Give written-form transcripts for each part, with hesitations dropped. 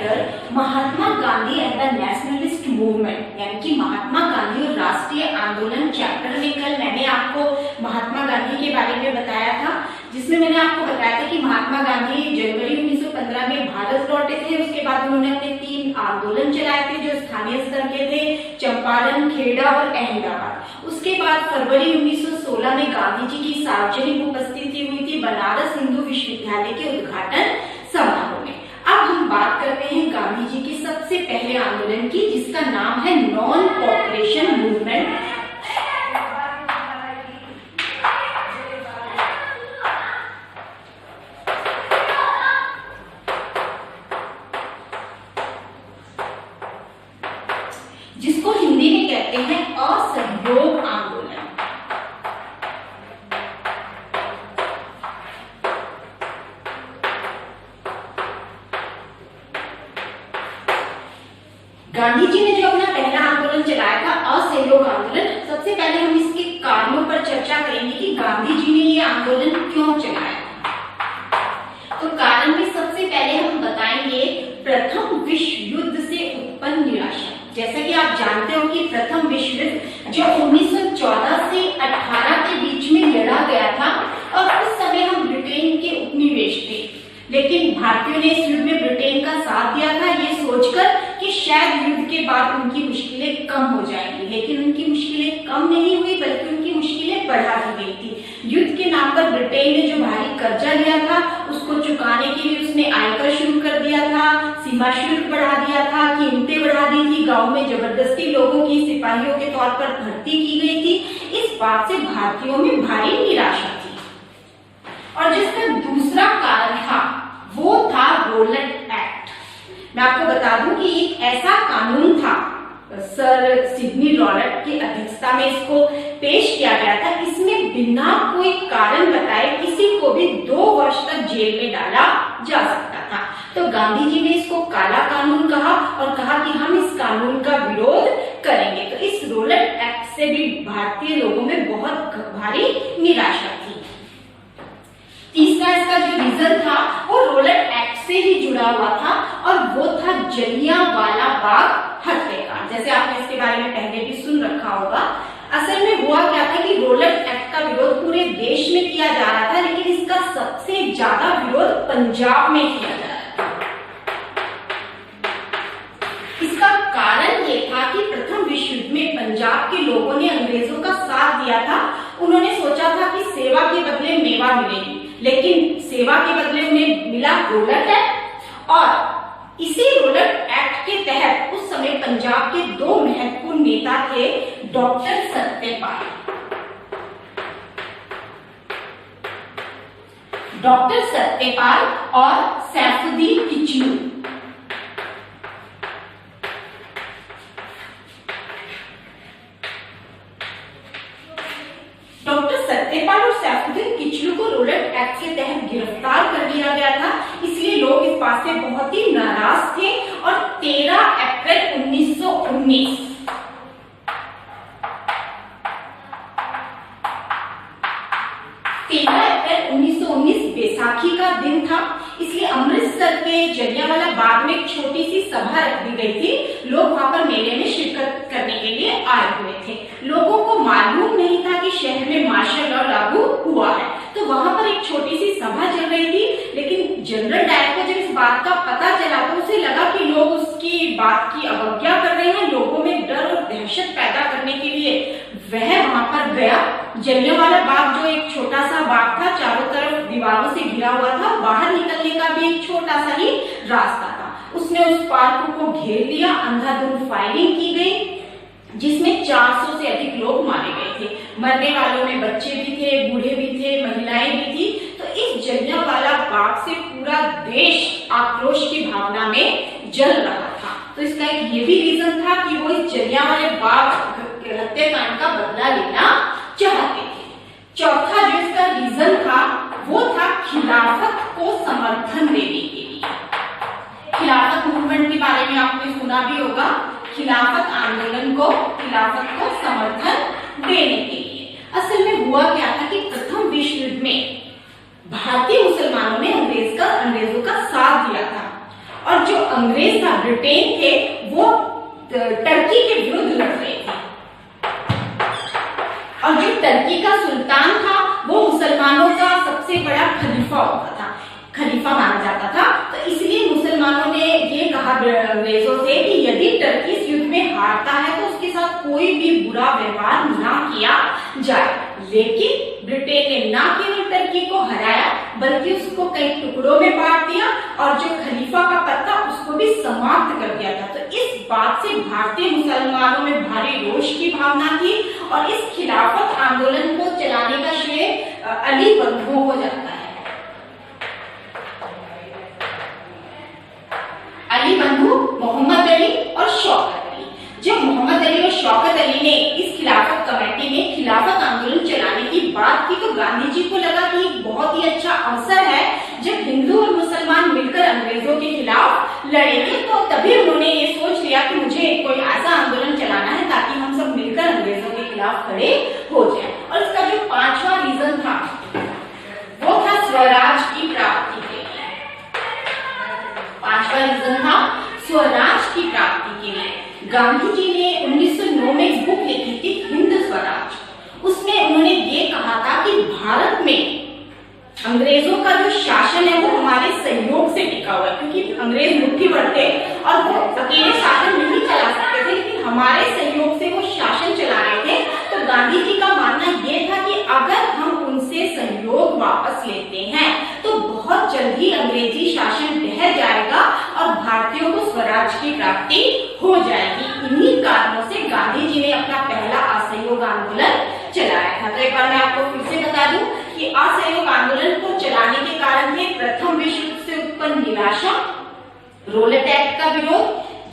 Chapter Mahatma Gandhi and the nationalist movement, यानी कि महात्मा गांधी और राष्ट्रीय आंदोलन चैप्टर में कल मैंने आपको महात्मा गांधी के बारे में बताया था, जिसमें मैंने आपको बताया था कि महात्मा गांधी जनवरी 1915 में भारत लौटे थे। उसके बाद उन्होंने अपने 3 आंदोलन चलाए थे जो स्थानीय स्तर के थे, चंपारण, खेड़ा और अहमदाबाद। उसके बाद फरवरी 1916 में गांधी जी की सार्वजनिक उपस्थिति हुई थी बनारस हिंदू विश्वविद्यालय के उद्घाटन समारोह में। अब हम बात करते हैं गांधी जी के सबसे पहले आंदोलन की, जिसका नाम है नॉन कॉपरेशन मूवमेंट। जिसको हिंदी में कहते हैं असहयोग आंदोलन। गांधी जी ने जो अपना पहला आंदोलन चलाया था असहयोग आंदोलन, सबसे पहले हम इसके कारणों पर चर्चा करेंगे कि गांधी जी ने ये आंदोलन क्यों चलाया। तो कारण में सबसे पहले हम बताएंगे प्रथम विश्व युद्ध से उत्पन्न निराशा। जैसा कि आप जानते हो कि प्रथम विश्व युद्ध जो 1914 से 18 के बीच में लड़ा गया था, और उस समय हम ब्रिटेन के उपनिवेश थे, लेकिन भारतीयों ने इस युद्ध में ब्रिटेन का साथ दिया था ये सोचकर कि शायद युद्ध के बाद उनकी मुश्किलें कम हो जाएंगी, लेकिन उनकी मुश्किलें कम नहीं हुई बल्कि उनकी मुश्किलें बढ़ा दी गई थी। युद्ध के नाम पर ब्रिटेन ने जो भारी कर्जा लिया था उसको चुकाने के लिए उसने आयकर शुरू कर दिया था, सीमा शुल्क बढ़ा दिया था, कीमतें बढ़ा दी थी, गाँव में जबरदस्ती लोगों की सिपाहियों के तौर पर भर्ती की गई थी। इस बात से भारतीयों में भारी निराशा थी। और जिसका दूसरा कारण था वो था रोलेट एक्ट। मैं आपको बता दूं कि एक ऐसा कानून था, सर सिडनी रॉलेट की अध्यक्षता में इसको पेश किया गया था। इसमें बिना कोई कारण बताए किसी को भी 2 वर्ष तक जेल में डाला जा सकता था। तो गांधी जी ने इसको काला कानून कहा और कहा कि हम इस कानून का विरोध करेंगे। तो इस रोलेट एक्ट से भी भारतीय लोगों में बहुत भारी निराशा थी। तीसरा इसका जो रीजन था वो रोलेट एक्ट से ही जुड़ा हुआ था, और वो था जलियांवाला बाग हत्याकांड। जैसे आपने इसके बारे में पहले भी सुन रखा होगा। असल में हुआ क्या था कि रोलेट एक्ट का विरोध पूरे देश में किया जा रहा था, लेकिन इसका सबसे ज्यादा विरोध पंजाब में किया जा रहा था। इसका कारण ये था कि प्रथम विश्व युद्ध में पंजाब के लोगों ने अंग्रेजों का साथ दिया था। उन्होंने सोचा था कि सेवा के बदले मेवा मिलेगी, लेकिन सेवा के बदले उन्हें मिला रोलेट एक्ट। और इसी रोलेट एक्ट के तहत उस समय पंजाब के 2 महत्वपूर्ण नेता थे, डॉक्टर सत्यपाल और सैफुद्दीन किचलू। डॉक्टर सत्यपाल और सैफुद्दीन किचलू को रोलेट एक्ट के तहत गिरफ्तार कर लिया गया था, इसलिए लोग इस बात से बहुत ही नाराज थे। और 13 अप्रैल 1919 बैसाखी का दिन था, इसलिए अमृतसर के जलियांवाला बाग में एक छोटी सी सभा रख दी गई थी। लोग वहां पर मेले में शिरकत करने के लिए आए हुए थे। लोगों को मालूम नहीं था कि शहर में मार्शल लॉ लागू हुआ है, तो वहां पर एक छोटी सी सभा चल रही थी। लेकिन जनरल डायर को जब इस बात का पता चला तो उसे लगा कि लोग उसकी बात की अवज्ञा कर रहे हैं, लोगों में डर और दहशत पैदा करने के लिए वह वहां पर गया। जलियांवाला बाग जो एक छोटा सा बाग था, चारों तरफ दीवारों से घिरा हुआ था, बाहर निकलने का भी एक छोटा सा ही रास्ता था। उसने उस पार्क को घेर लिया, अंधाधुंध फायरिंग की गई, जिसमें 400 से अधिक लोग मारे गए थे। मरने वालों में बच्चे भी थे, बूढ़े भी थे, महिलाएं भी थी। तो इस जलियांवाला बाग से पूरा देश आक्रोश की भावना में जल रहा था। तो इसका एक ये भी रीजन था कि वो इस जलियांवाले बाग हत्याकांड का बदला लेना चाहते थे। चौथा जो इसका रीजन था वो था खिलाफत को समर्थन देने के लिए। खिलाफत मूवमेंट के बारे में आपने सुना भी होगा। खिलाफत आंदोलन को, खिलाफत को समर्थन देने के लिए असल में हुआ क्या था कि प्रथम विश्व युद्ध में भारतीय मुसलमानों ने अंग्रेजों का साथ दिया था, और जो अंग्रेज था, ब्रिटेन थे, वो टर्की के विरुद्ध लड़ रहे थे और जो टर्की का सुल्तान था वो मुसलमानों का सबसे बड़ा खलीफा होता था, खलीफा माना जाता था। तो इसलिए मुसलमानों ने ये कहा अंग्रेजों से कि यदि टर्की इस युद्ध में हारता है तो उसके साथ कोई भी बुरा व्यवहार ना किया जाए। लेकिन ब्रिटेन ने ना केवल टर्की को हराया बल्कि उसको कई टुकड़ों में बांट दिया और जो खलीफा का पद था उसको भी समाप्त कर दिया था। तो इस बात से भारतीय मुसलमानों में भारी रोष की भावना थी और इस खिलाफत आंदोलन को चलाने का श्रेय अली बंधुओं को जाता है। अली बंधु, मोहम्मद अली और शौकत अली। जब मोहम्मद अली और शौकत अली ने इस खिलाफत कमेटी में खिलाफत आंदोलन चलाने की बात की तो गांधी जी को लगा कि एक बहुत ही अच्छा अवसर है जब हिंदू और मुसलमान मिलकर अंग्रेजों के खिलाफ लड़ेंगे। तो तभी उन्होंने ये सोच लिया कि मुझे कोई ऐसा आंदोलन चलाना है ताकि हम सब मिलकर अंग्रेजों के खिलाफ खड़े हो जाए। और इसका जो 5वां रीजन था वो था स्वराज की प्राप्ति के लिए। 5वां रीजन था स्वराज की प्राप्ति के लिए। गांधी जी ने 1909 में एक बुक लिखी थी हिंद स्वराज। उसमें उन्होंने ये कहा था कि भारत में अंग्रेजों का जो शासन है वो हमारे सहयोग से टिका हुआ है, क्योंकि अंग्रेज मुट्ठी भर थे और वो अकेले शासन नहीं चला सकते थे, लेकिन हमारे सहयोग से वो शासन चला रहे थे। तो गांधी जी का मानना ये था कि अगर हम उनसे सहयोग वापस लेते हैं तो बहुत जल्दी अंग्रेजी शासन ढह जाएगा और भारतीयों को स्वराज की प्राप्ति हो जाएगी। इन्हीं कारणों से गांधी जी ने अपना पहला असहयोग आंदोलन चलाया था। तो एक बार मैं आपको फिर से बता दूं कि असहयोग आंदोलन को चलाने के कारण थे प्रथम विश्व युद्ध से उत्पन्न निराशा, रोलेट एक्ट का विरोध,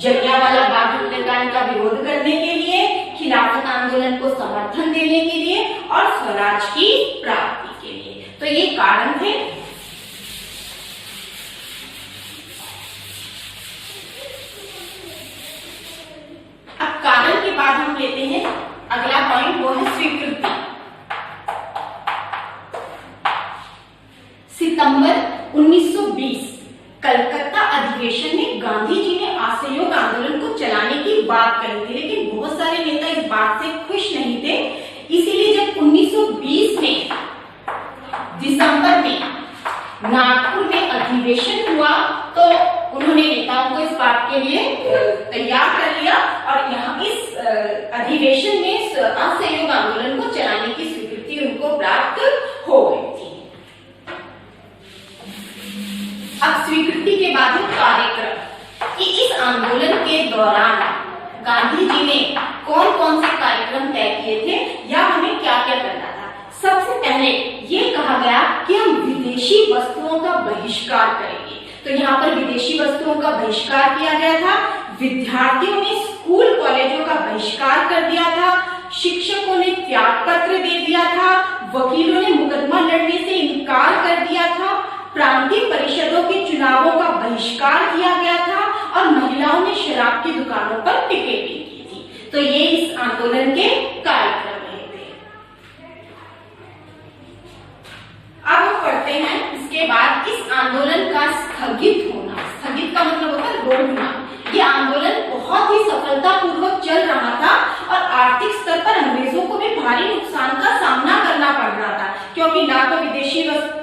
जलियांवाला बाग हत्याकांड का विरोध करने के लिए, खिलाफत आंदोलन को समर्थन देने के लिए और स्वराज की प्राप्ति के लिए। तो ये कारण थे। अब कारण के बाद हम लेते हैं अगला पॉइंट, वो है स्वीकृति। सितंबर 1920 कलकत्ता अधिवेशन में गांधी जी ने असहयोग आंदोलन को चलाने की बात करी थी, लेकिन बहुत सारे नेता इस बात से खुश नहीं थे। इसीलिए जब 1920 में दिसंबर में नागपुर में अधिवेशन हुआ तो उन्होंने नेताओं को इस बात के लिए तैयार कर लिया और यहाँ इस अधिवेशन में असहयोग आंदोलन को चलाने की स्वीकृति उनको प्राप्त हो गई थी। अब स्वीकृति के बाद कार्यक्रम कि इस आंदोलन के दौरान गांधी जी ने कौन कौन से कार्यक्रम तय किए थे या हमें क्या क्या करना था। सबसे पहले ये कहा गया कि हम विदेशी वस्तुओं का बहिष्कार करेंगे। तो यहाँ पर विदेशी वस्तुओं का बहिष्कार किया गया था। विद्यार्थियों ने स्कूल कॉलेजों का बहिष्कार कर दिया था। शिक्षकों ने त्याग पत्र दे दिया था। वकीलों ने मुकदमा लड़ने से इनकार कर दिया था। प्रांतीय परिषदों के चुनावों का बहिष्कार किया गया था और महिलाओं ने शराब की दुकानों पर पिकेटिंग की थी। तो ये इस आंदोलन के कार्यक्रम रहे थे। अब हम पढ़ते हैं इसके बाद इस आंदोलन का स्थगित होना। स्थगित का मतलब होता है रोकना। ये आंदोलन बहुत ही सफलतापूर्वक चल रहा था और आर्थिक स्तर पर अंग्रेजों को भी भारी नुकसान का सामना करना पड़ रहा था, क्योंकि ना तो विदेशी वस्त्र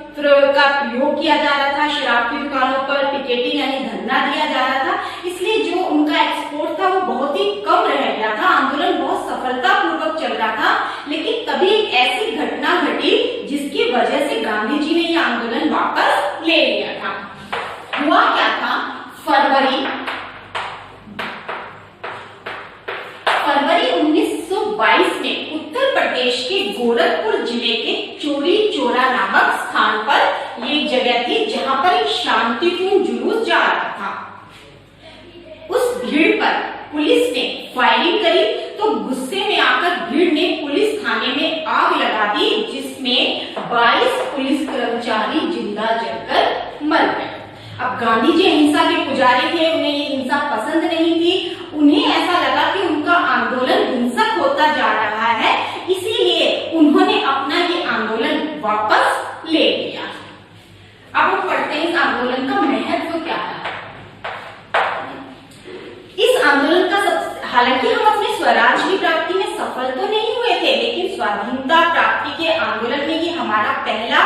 का प्रयोग किया जा रहा था, शराब की दुकानों पर पिकेटिंग यानी धरना दिया जा रहा था, इसलिए जो उनका एक्सपोर्ट था वो बहुत ही कम रह गया था। आंदोलन बहुत सफलतापूर्वक चल रहा था, लेकिन तभी एक ऐसी घटना घटी जिसकी वजह से गांधी जी ने ये आंदोलन वापस ले लिया था। हुआ क्या था, फरवरी 1922 में उत्तर प्रदेश के गोरखपुर जिले के चोरी चोरा नामक स्थान पर ये जगह थी जहां पर एक शांतिपूर्ण जुलूस जा रहा था। उस भीड़ पर पुलिस ने फायरिंग करी तो गुस्से में आकर भीड़ ने पुलिस थाने में आग लगा दी, जिसमें 22 पुलिस कर्मचारी जिंदा जलकर मर गए। अब गांधी जी अहिंसा के पुजारी थे, उन्हें ये हिंसा पसंद नहीं थी। उन्हें ऐसा लगा कि उनका आंदोलन हिंसक होता जा रहा है, इसीलिए उन्होंने अपना ये आंदोलन वापस ले लिया। अब हम पढ़ते हैं इस आंदोलन का महत्व क्या था। हालांकि हम अपने स्वराज की प्राप्ति में सफल तो नहीं हुए थे, लेकिन स्वाधीनता प्राप्ति के आंदोलन में ये हमारा पहला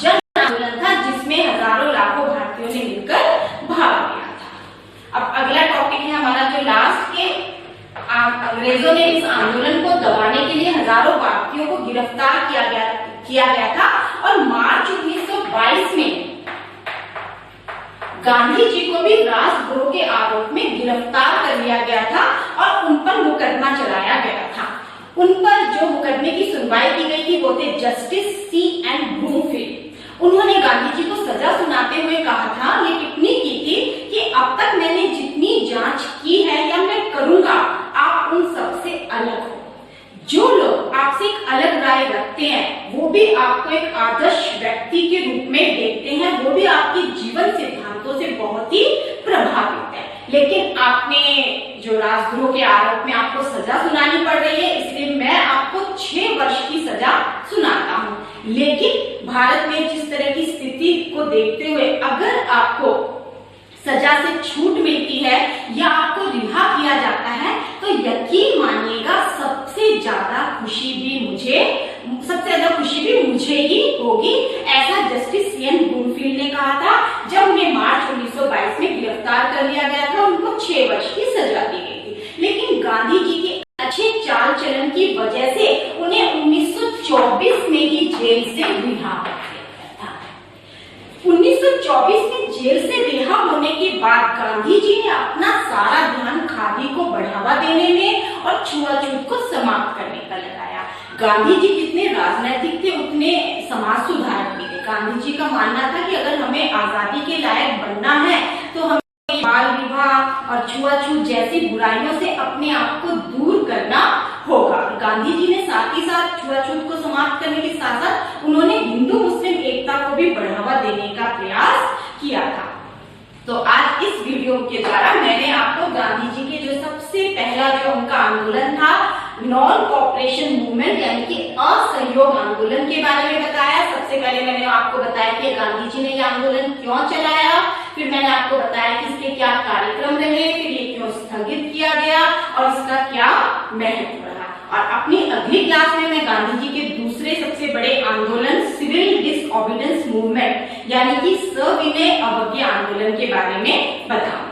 जन आंदोलन था जिसमें हजारों लाखों भारतीयों ने मिलकर भाग लिया था। अब अगला टॉपिक है हमारा जो लास्ट के अंग्रेजों ने इस आंदोलन को दबाने के लिए हजारों भारतीयों को गिरफ्तार किया गया था और मार्च 1922 में गांधी जी को भी राजद्रोह के आरोप में गिरफ्तार कर लिया गया था और उन पर मुकदमा चलाया गया था। उन पर जो मुकदमे की सुनवाई की गई थी वो थे जस्टिस C.N. ब्रूमफील्ड। उन्होंने गांधी जी को सजा सुनाते हुए कहा था, ये टिप्पणी की थी कि अब तक मैंने जितनी जांच की है या मैं करूंगा, आप उन सबसे अलग हो। जो लोग आपसे एक अलग राय रखते हैं वो भी आपको एक आदर्श व्यक्ति के रूप में देखते हैं, वो भी आपके जीवन सिद्धांतों से बहुत ही प्रभावित है। लेकिन आपने जो राजद्रोह के आरोप में आपको सजा सुनानी पड़ रही है, इसलिए मैं आपको 6 वर्ष की सजा सुनाता हूँ। लेकिन भारत में जिस तरह की स्थिति को देखते हुए अगर आपको सजा से छूट मिलती है या आपको रिहा किया जाता है तो यकीन मानिएगा सबसे ज्यादा खुशी भी मुझे ही होगी। ऐसा जस्टिस C.N. ब्रूमफील्ड ने कहा था जब उन्हें मार्च 1922 में गिरफ्तार कर लिया गया था। उनको 6 वर्ष की सजा दी गई थी, लेकिन गांधी जी के अच्छे चाल चलन की वजह से उन्हें 1924 में ही जेल से रिहा कर दिया गया था। 1924 में जेल से रिहा होने के बाद गांधी जी ने अपना सारा ध्यान खादी को बढ़ावा देने में और छुआछूत को समाप्त करने पर लगाया। गांधी जी जितने राजनैतिक थे उतने समाज सुधारक भी थे। गांधी जी का मानना था कि अगर हमें आजादी के लायक बनना है तो हमें बाल विवाह और छुआछूत जैसी बुराइयों से अपने आप को दूर करना होगा। गांधी जी ने साथ ही साथ छुआछूत को समाप्त करने के साथ साथ उन्होंने हिंदू मुस्लिम एकता को भी बढ़ावा देने का प्रयास किया था। तो आज इस वीडियो के द्वारा मैंने आपको गांधी जी के जो सबसे पहला जो उनका आंदोलन था नॉन कॉपरेशन मूवमेंट यानी कि असहयोग आंदोलन के बारे में बताया। सबसे पहले मैंने आपको बताया कि गांधी जी ने यह आंदोलन क्यों चलाया, फिर मैंने आपको बताया कि इसके क्या कार्यक्रम रहे, फिर ये क्यों स्थगित किया गया और इसका क्या महत्व रहा। और अपनी अगली क्लास में मैं गांधी जी के दूसरे सबसे बड़े आंदोलन सिविल डिसओबीडियंस मूवमेंट यानी कि सविनय अवज्ञा आंदोलन के बारे में बताऊंगा।